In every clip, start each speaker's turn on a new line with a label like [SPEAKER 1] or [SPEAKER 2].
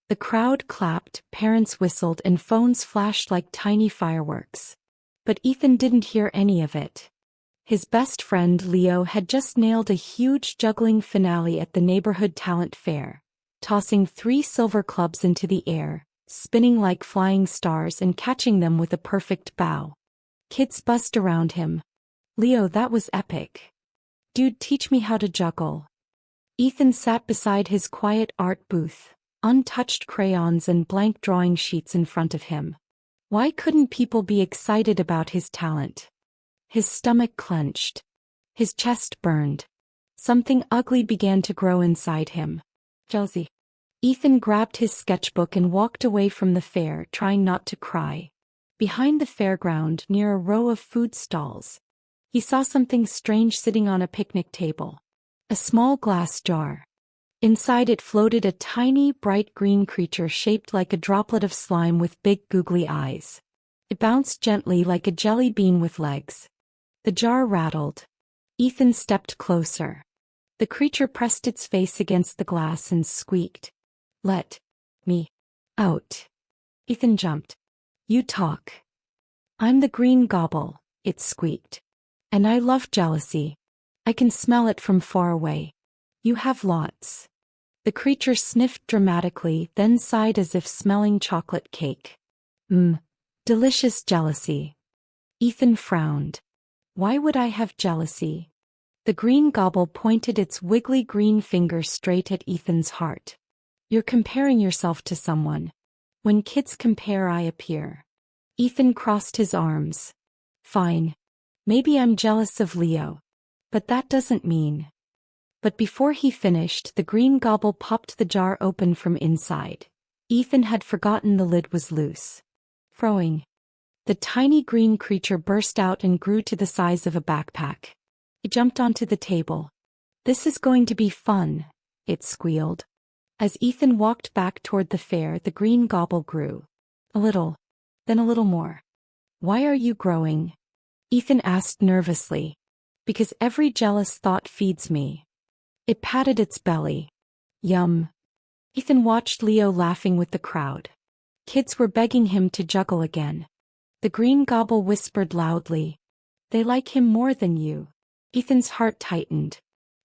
[SPEAKER 1] The crowd clapped, parents whistled, and phones flashed like tiny fireworks. But Ethan didn't hear any of it. His best friend Leo had just nailed a huge juggling finale at the neighborhood talent fair, tossing 3 silver clubs into the air, spinning like flying stars and catching them with a perfect bow. Kids buzzed around him. "Leo, that was epic. Dude, teach me how to juggle." Ethan sat beside his quiet art booth, untouched crayons and blank drawing sheets in front of him. Why couldn't people be excited about his talent? His stomach clenched. His chest burned. Something ugly began to grow inside him. Jealousy. Ethan grabbed his sketchbook and walked away from the fair, trying not to cry. Behind the fairground, near a row of food stalls, he saw something strange sitting on a picnic table. A small glass jar. Inside it floated a tiny, bright green creature shaped like a droplet of slime with big googly eyes. It bounced gently like a jelly bean with legs. The jar rattled. Ethan stepped closer. The creature pressed its face against the glass and squeaked. "Let me out." Ethan jumped. "You talk." "I'm the Green Gobble," it squeaked. "And I love jealousy. I can smell it from far away. You have lots." The creature sniffed dramatically, then sighed as if smelling chocolate cake. Delicious jealousy." Ethan frowned. "Why would I have jealousy?" The Green Gobble pointed its wiggly green finger straight at Ethan's heart. "You're comparing yourself to someone. When kids compare, I appear." Ethan crossed his arms. "Fine. Maybe I'm jealous of Leo. But that doesn't mean." But before he finished, the Green Gobble popped the jar open from inside. Ethan had forgotten the lid was loose. Throwing. The tiny green creature burst out and grew to the size of a backpack. It jumped onto the table. "This is going to be fun," it squealed. As Ethan walked back toward the fair, the Green Gobble grew. A little. Then a little more. "Why are you growing?" Ethan asked nervously. "Because every jealous thought feeds me." It patted its belly. "Yum." Ethan watched Leo laughing with the crowd. Kids were begging him to juggle again. The Green Gobble whispered loudly. "They like him more than you." Ethan's heart tightened.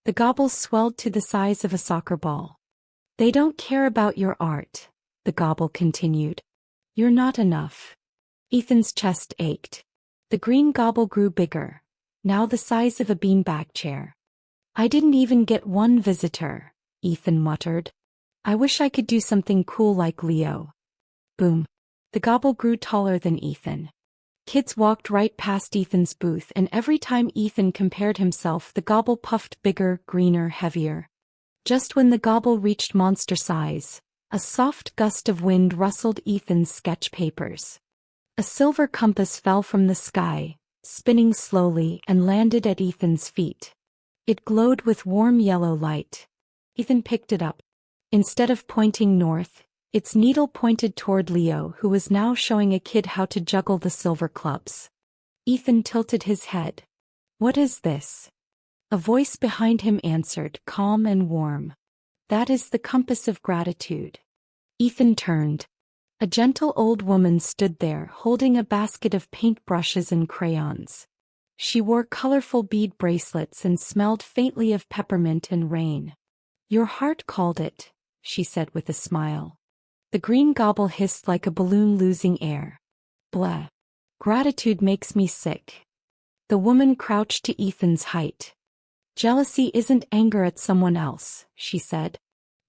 [SPEAKER 1] The gobble swelled to the size of a soccer ball. "They don't care about your art," the gobble continued. "You're not enough." Ethan's chest ached. The Green Gobble grew bigger, now the size of a beanbag chair. "I didn't even get one visitor," Ethan muttered. "I wish I could do something cool like Leo." Boom. The gobble grew taller than Ethan. Kids walked right past Ethan's booth, and every time Ethan compared himself, the gobble puffed bigger, greener, heavier. Just when the gobble reached monster size, a soft gust of wind rustled Ethan's sketch papers. A silver compass fell from the sky, spinning slowly, and landed at Ethan's feet. It glowed with warm yellow light. Ethan picked it up. Instead of pointing north, its needle pointed toward Leo, who was now showing a kid how to juggle the silver clubs. Ethan tilted his head. "What is this?" A voice behind him answered, calm and warm. "That is the compass of gratitude." Ethan turned. A gentle old woman stood there, holding a basket of paintbrushes and crayons. She wore colorful bead bracelets and smelled faintly of peppermint and rain. "Your heart called it," she said with a smile. The Green Gobble hissed like a balloon losing air. "Blah. Gratitude makes me sick." The woman crouched to Ethan's height. "Jealousy isn't anger at someone else," she said.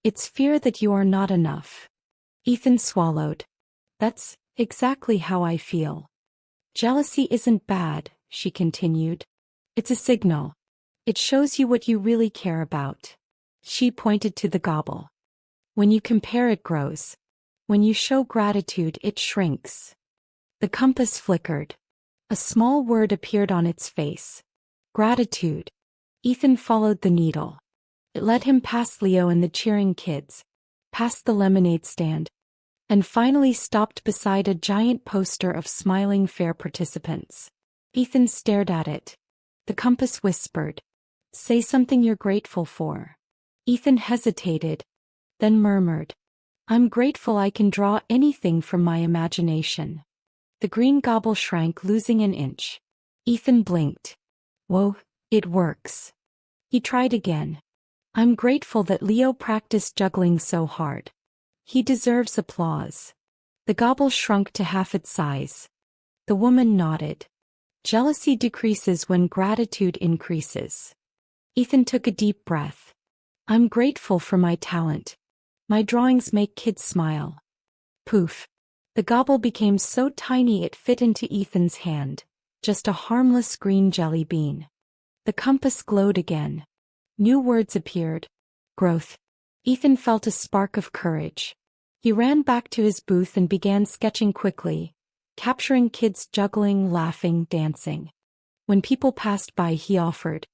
[SPEAKER 1] "It's fear that you are not enough." Ethan swallowed. "That's exactly how I feel." "Jealousy isn't bad," she continued. "It's a signal. It shows you what you really care about." She pointed to the gobble. "When you compare, it grows. When you show gratitude, it shrinks." The compass flickered. A small word appeared on its face. Gratitude. Ethan followed the needle. It led him past Leo and the cheering kids, past the lemonade stand, and finally stopped beside a giant poster of smiling fair participants. Ethan stared at it. The compass whispered, "Say something you're grateful for." Ethan hesitated, then murmured, I'm grateful I can draw anything from my imagination. The Green Gobble shrank, losing an inch. Ethan blinked. Whoa, it works. He tried again. I'm grateful that Leo practiced juggling so hard. He deserves applause. The gobble shrunk to half its size. The woman nodded. Jealousy decreases when gratitude increases. Ethan took a deep breath. I'm grateful for my talent. My drawings make kids smile. Poof. The gobble became so tiny it fit into Ethan's hand, just a harmless green jelly bean. The compass glowed again. New words appeared. Growth. Ethan felt a spark of courage. He ran back to his booth and began sketching quickly, capturing kids juggling, laughing, dancing. When people passed by, he offered,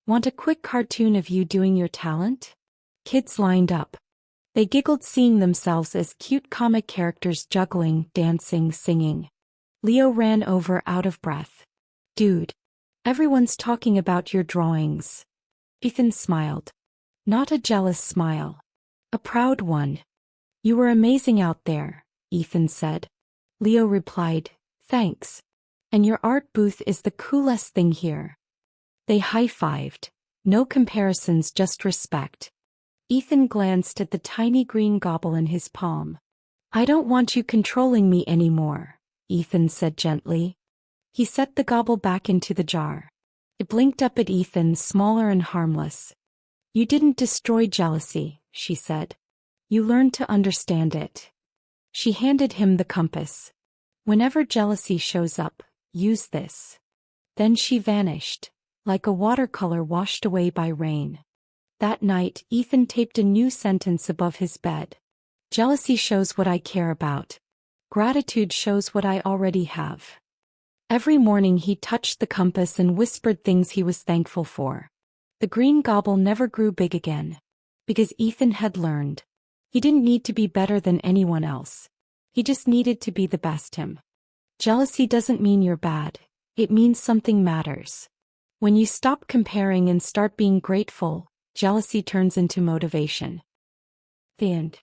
[SPEAKER 1] "Want a quick cartoon of you doing your talent?" Kids lined up. They giggled, seeing themselves as cute comic characters juggling, dancing, singing. Leo ran over, out of breath. "Dude, everyone's talking about your drawings." Ethan smiled. Not a jealous smile. A proud one. "You were amazing out there," Ethan said. Leo replied, "Thanks. And your art booth is the coolest thing here." They high-fived. No comparisons, just respect. Ethan glanced at the tiny green gobble in his palm. "I don't want you controlling me anymore," Ethan said gently. He set the gobble back into the jar. It blinked up at Ethan, smaller and harmless. "You didn't destroy jealousy," she said. "You learned to understand it." She handed him the compass. "Whenever jealousy shows up, use this." Then she vanished, like a watercolor washed away by rain. That night, Ethan taped a new sentence above his bed. "Jealousy shows what I care about. Gratitude shows what I already have." Every morning he touched the compass and whispered things he was thankful for. The green gobble never grew big again. Because Ethan had learned. He didn't need to be better than anyone else. He just needed to be the best him. Jealousy doesn't mean you're bad. It means something matters. When you stop comparing and start being grateful, jealousy turns into motivation. The end.